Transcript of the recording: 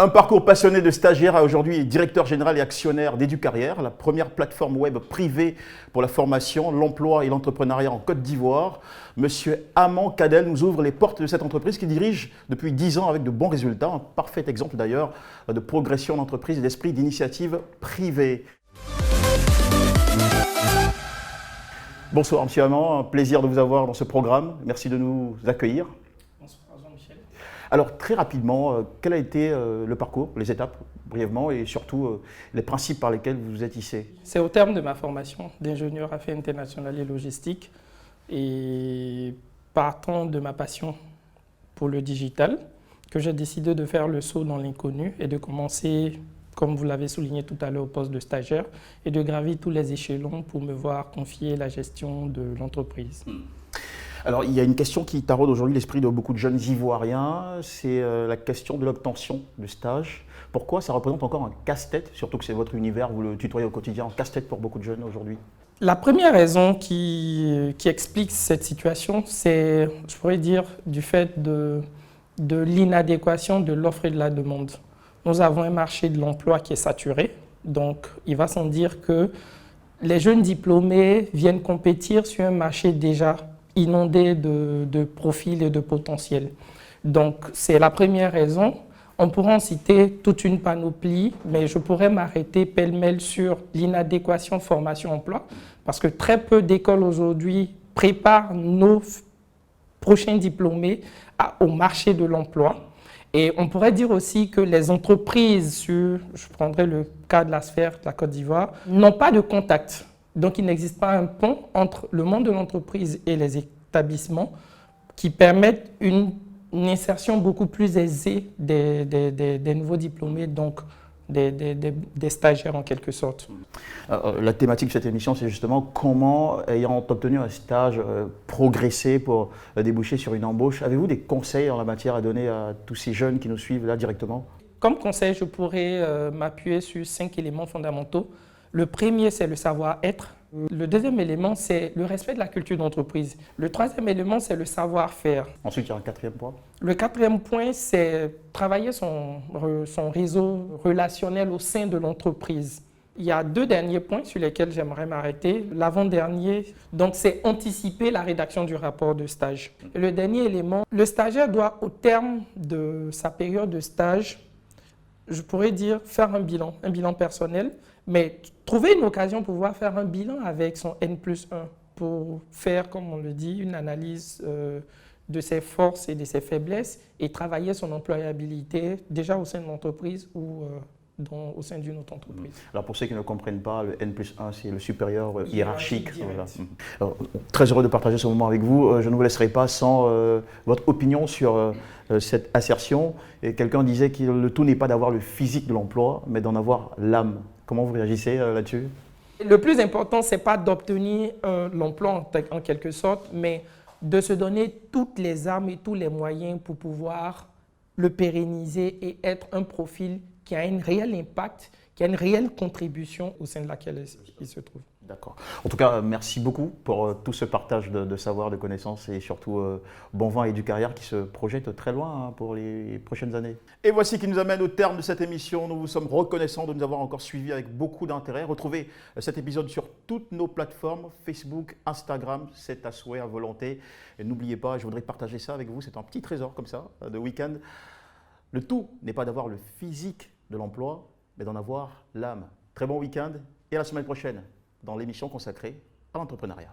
Un parcours passionné de stagiaire à aujourd'hui directeur général et actionnaire d'Educarrière, la première plateforme web privée pour la formation, l'emploi et l'entrepreneuriat en Côte d'Ivoire. Monsieur Amand Kadel nous ouvre les portes de cette entreprise qu'il dirige depuis 10 ans avec de bons résultats. Un parfait exemple d'ailleurs de progression d'entreprise et d'esprit d'initiative privée. Bonsoir Monsieur Amand, un plaisir de vous avoir dans ce programme. Merci de nous accueillir. Bonsoir Jean-Michel. Alors très rapidement, quel a été le parcours, les étapes brièvement et surtout les principes par lesquels vous vous êtes hissé? C'est au terme de ma formation d'ingénieur affaires internationales et logistique et partant de ma passion pour le digital que j'ai décidé de faire le saut dans l'inconnu et de commencer, comme vous l'avez souligné tout à l'heure, au poste de stagiaire et de gravir tous les échelons pour me voir confier la gestion de l'entreprise. Alors, il y a une question qui taraude aujourd'hui l'esprit de beaucoup de jeunes Ivoiriens, c'est la question de l'obtention du stage. Pourquoi ça représente encore un casse-tête, surtout que c'est votre univers, vous le tutoyez au quotidien, un casse-tête pour beaucoup de jeunes aujourd'hui? La première raison qui explique cette situation, c'est, je pourrais dire, du fait de l'inadéquation de l'offre et de la demande. Nous avons un marché de l'emploi qui est saturé, donc il va sans dire que les jeunes diplômés viennent compétir sur un marché déjà inondé de profils et de potentiel. Donc c'est la première raison. On pourrait en citer toute une panoplie, mais je pourrais m'arrêter pêle-mêle sur l'inadéquation formation-emploi, parce que très peu d'écoles aujourd'hui préparent nos prochains diplômés au marché de l'emploi. Et on pourrait dire aussi que les entreprises, je prendrai le cas de la sphère de la Côte d'Ivoire, n'ont pas de contact. Donc il n'existe pas un pont entre le monde de l'entreprise et les établissements qui permettent une insertion beaucoup plus aisée des nouveaux diplômés, donc des stagiaires en quelque sorte. La thématique de cette émission, c'est justement comment, ayant obtenu un stage, progresser pour déboucher sur une embauche. Avez-vous des conseils en la matière à donner à tous ces jeunes qui nous suivent là directement? Comme conseil, je pourrais m'appuyer sur 5 éléments fondamentaux. Le premier, c'est le savoir-être. Le deuxième élément, c'est le respect de la culture d'entreprise. Le troisième élément, c'est le savoir-faire. Ensuite, il y a un quatrième point. Le quatrième point, c'est travailler son réseau relationnel au sein de l'entreprise. Il y a 2 derniers points sur lesquels j'aimerais m'arrêter. L'avant-dernier, donc, c'est anticiper la rédaction du rapport de stage. Et le dernier élément, le stagiaire doit, au terme de sa période de stage, je pourrais dire faire un bilan personnel, mais trouver une occasion pour pouvoir faire un bilan avec son N+1 pour faire, comme on le dit, une analyse de ses forces et de ses faiblesses et travailler son employabilité déjà au sein de l'entreprise ou au sein d'une autre entreprise. Alors pour ceux qui ne comprennent pas, le N+1, c'est le supérieur hiérarchique. Voilà. Alors, très heureux de partager ce moment avec vous. Je ne vous laisserai pas sans votre opinion sur cette assertion. Et quelqu'un disait que le tout n'est pas d'avoir le physique de l'emploi, mais d'en avoir l'âme. Comment vous réagissez là-dessus? Le plus important, ce n'est pas d'obtenir l'emploi en quelque sorte, mais de se donner toutes les armes et tous les moyens pour pouvoir le pérenniser et être un profil qui a un réel impact, qui a une réelle contribution au sein de laquelle il se trouve. D'accord. En tout cas, merci beaucoup pour tout ce partage de savoir, de connaissances et surtout bon vent à Educarrière qui se projette très loin pour les prochaines années. Et voici qui nous amène au terme de cette émission. Nous vous sommes reconnaissants de nous avoir encore suivis avec beaucoup d'intérêt. Retrouvez cet épisode sur toutes nos plateformes, Facebook, Instagram, c'est à souhait, à volonté. Et n'oubliez pas, je voudrais partager ça avec vous, c'est un petit trésor comme ça, de week-end. Le tout n'est pas d'avoir le physique de l'emploi, mais d'en avoir l'âme. Très bon week-end et à la semaine prochaine dans l'émission consacrée à l'entrepreneuriat.